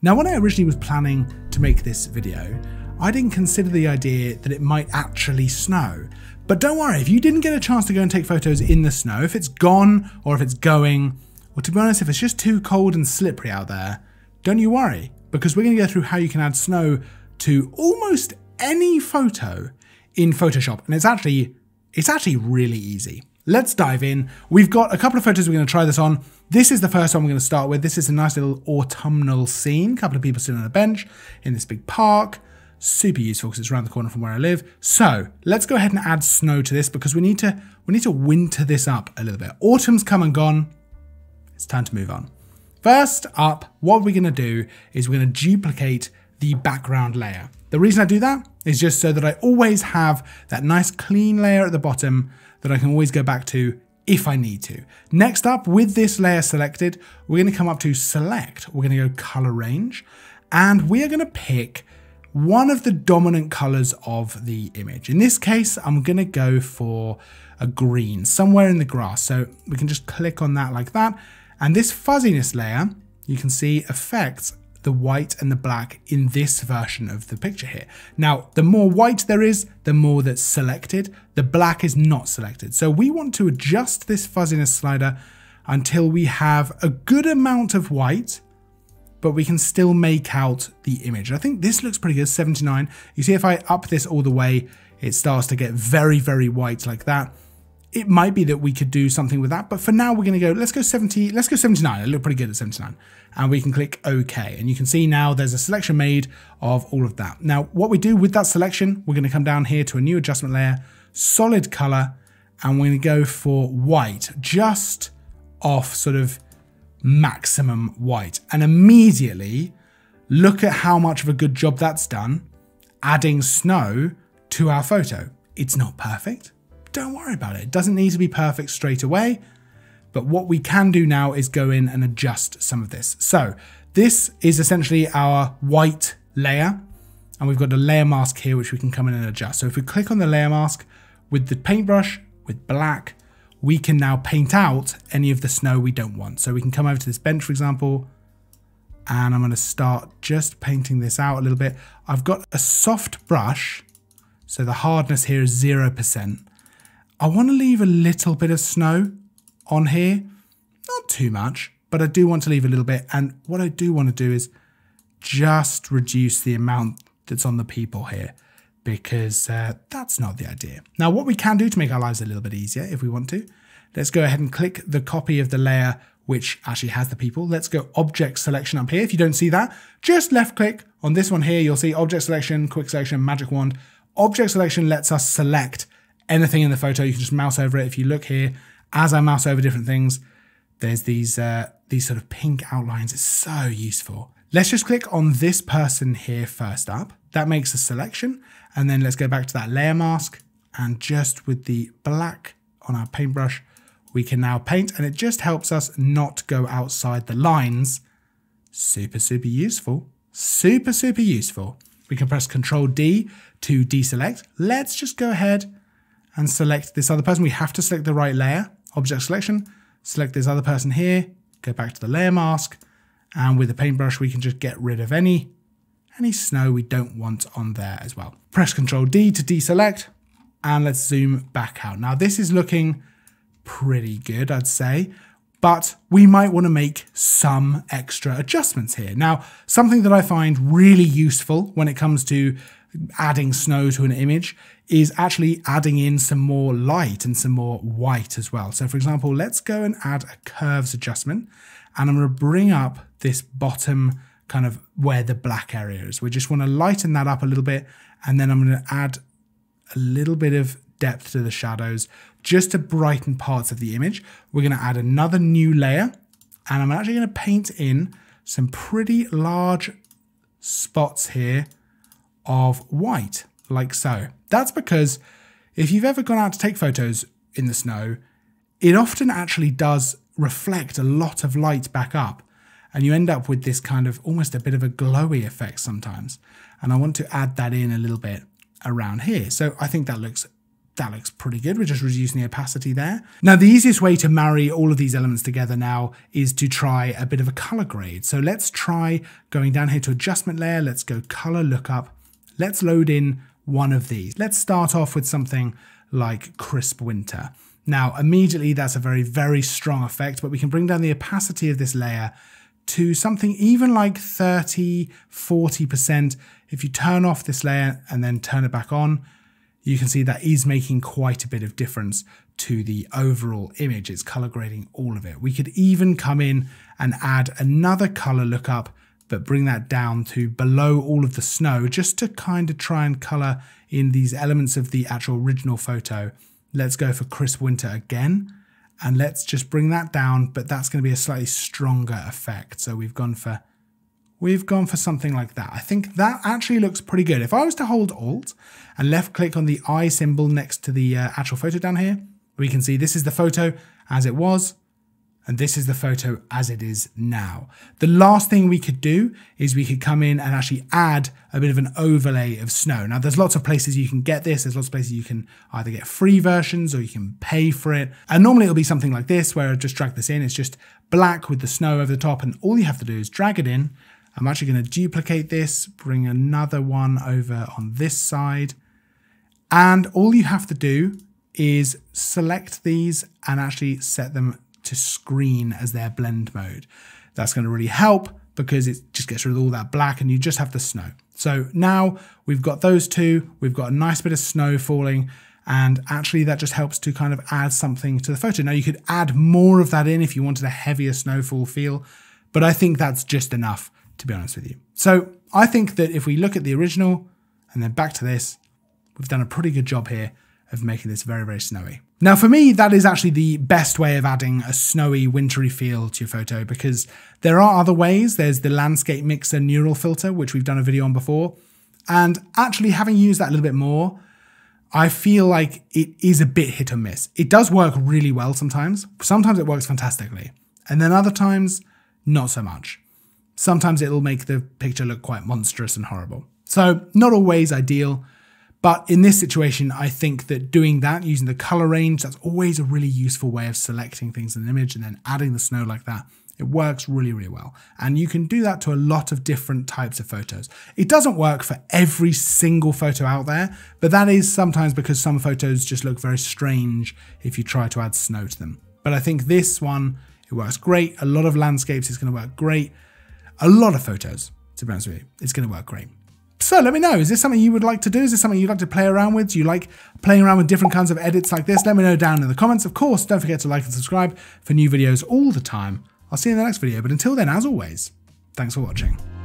Now, when I originally was planning to make this video, I didn't consider the idea that it might actually snow. But don't worry, if you didn't get a chance to go and take photos in the snow, if it's gone or if it's going, or to be honest, if it's just too cold and slippery out there, don't you worry, because we're going to go through how you can add snow to almost any photo in Photoshop. And it's actually really easy. Let's dive in. We've got a couple of photos we're going to try this on. This is the first one we're going to start with. This is a nice little autumnal scene. A couple of people sitting on a bench in this big park. Super useful because it's around the corner from where I live. So let's go ahead and add snow to this because we need to winter this up a little bit. Autumn's come and gone. It's time to move on. First up, what we're going to do is we're going to duplicate the background layer. The reason I do that is just so that I always have that nice clean layer at the bottom that I can always go back to if I need to. Next up, with this layer selected, we're going to come up to select. We're going to go color range, and we are going to pick one of the dominant colors of the image. In this case, I'm going to go for a green somewhere in the grass. So we can just click on that like that. And this fuzziness layer, you can see, affects the white and the black in this version of the picture here. Now, the more white there is, the more that's selected. The black is not selected. So we want to adjust this fuzziness slider until we have a good amount of white, but we can still make out the image. I think this looks pretty good, 79. You see, if I up this all the way, it starts to get very, very white like that. It might be that we could do something with that, but for now we're going to go, let's go 79. It looked pretty good at 79. And we can click OK. And you can see now there's a selection made of all of that. Now, what we do with that selection, we're going to come down here to a new adjustment layer, solid color, and we're going to go for white, just off sort of maximum white. And immediately look at how much of a good job that's done adding snow to our photo. It's not perfect. Don't worry about it. It doesn't need to be perfect straight away. But what we can do now is go in and adjust some of this. So this is essentially our white layer. And we've got a layer mask here, which we can come in and adjust. So if we click on the layer mask with the paintbrush, with black, we can now paint out any of the snow we don't want. So we can come over to this bench, for example, and I'm going to start just painting this out a little bit. I've got a soft brush, so the hardness here is 0%. I want to leave a little bit of snow on here, not too much, but I do want to leave a little bit. And what I do want to do is just reduce the amount that's on the people here, because that's not the idea. Now, what we can do to make our lives a little bit easier, if we want to, let's go ahead and click the copy of the layer which actually has the people. Let's go object selection up here. If you don't see that, just left click on this one here. You'll see object selection, quick selection, magic wand. Object selection lets us select anything in the photo. You can just mouse over it. If you look here, as I mouse over different things, there's these sort of pink outlines. It's so useful. Let's just click on this person here first up. That makes a selection. And then let's go back to that layer mask, and just with the black on our paintbrush, we can now paint, and it just helps us not go outside the lines. Super, super useful. Super, super useful. We can press Ctrl D to deselect. Let's just go ahead and select this other person. We have to select the right layer. Object selection, select this other person here, go back to the layer mask, and with the paintbrush, we can just get rid of any snow we don't want on there as well. Press Ctrl D to deselect, and let's zoom back out. Now this is looking pretty good, I'd say, but we might want to make some extra adjustments here. Now, something that I find really useful when it comes to adding snow to an image is actually adding in some more light and some more white as well. So for example, let's go and add a curves adjustment, and I'm going to bring up this bottom kind of where the black area is. We just want to lighten that up a little bit, and then I'm going to add a little bit of depth to the shadows just to brighten parts of the image. We're going to add another new layer, and I'm actually going to paint in some pretty large spots here of white, like so. That's because if you've ever gone out to take photos in the snow, it often actually does reflect a lot of light back up, and you end up with this kind of almost a bit of a glowy effect sometimes. And I want to add that in a little bit around here. So I think that looks That looks pretty good. We're just reducing the opacity there. Now, the easiest way to marry all of these elements together now is to try a bit of a color grade. So let's try going down here to adjustment layer. Let's go color lookup. Let's load in one of these. Let's start off with something like crisp winter. Now, immediately that's a very, very strong effect, but we can bring down the opacity of this layer to something even like 30, 40%. If you turn off this layer and then turn it back on, you can see that is making quite a bit of difference to the overall image. It's color grading all of it. We could even come in and add another color lookup, but bring that down to below all of the snow, just to kind of try and color in these elements of the actual original photo. Let's go for crisp winter again, and let's just bring that down, but that's going to be a slightly stronger effect. So we've gone for something like that. I think that actually looks pretty good. If I was to hold Alt and left click on the eye symbol next to the actual photo down here, we can see this is the photo as it was, and this is the photo as it is now. The last thing we could do is we could come in and actually add a bit of an overlay of snow. Now, there's lots of places you can get this. There's lots of places you can either get free versions or you can pay for it. And normally it'll be something like this, where I just drag this in. It's just black with the snow over the top, and all you have to do is drag it in. I'm actually going to duplicate this, bring another one over on this side. And all you have to do is select these and actually set them to screen as their blend mode. That's going to really help because it just gets rid of all that black and you just have the snow. So now we've got those two, we've got a nice bit of snow falling, and actually that just helps to kind of add something to the photo. Now you could add more of that in if you wanted a heavier snowfall feel, but I think that's just enough, to be honest with you. So I think that if we look at the original and then back to this, we've done a pretty good job here of making this very, very snowy. Now for me, that is actually the best way of adding a snowy, wintry feel to your photo, because there are other ways. There's the landscape mixer neural filter, which we've done a video on before. And actually having used that a little bit more, I feel like it is a bit hit or miss. It does work really well sometimes. Sometimes it works fantastically. And then other times, not so much. Sometimes it'll make the picture look quite monstrous and horrible. So not always ideal, but in this situation, I think that doing that, using the color range, that's always a really useful way of selecting things in an image and then adding the snow like that. It works really, really well. And you can do that to a lot of different types of photos. It doesn't work for every single photo out there, but that is sometimes because some photos just look very strange if you try to add snow to them. But I think this one, it works great. A lot of landscapes, it's going to work great. A lot of photos, to be honest with you, it's going to work great. So let me know, is this something you would like to do? Is this something you'd like to play around with? Do you like playing around with different kinds of edits like this? Let me know down in the comments. Of course, don't forget to like and subscribe for new videos all the time. I'll see you in the next video, but until then, as always, thanks for watching.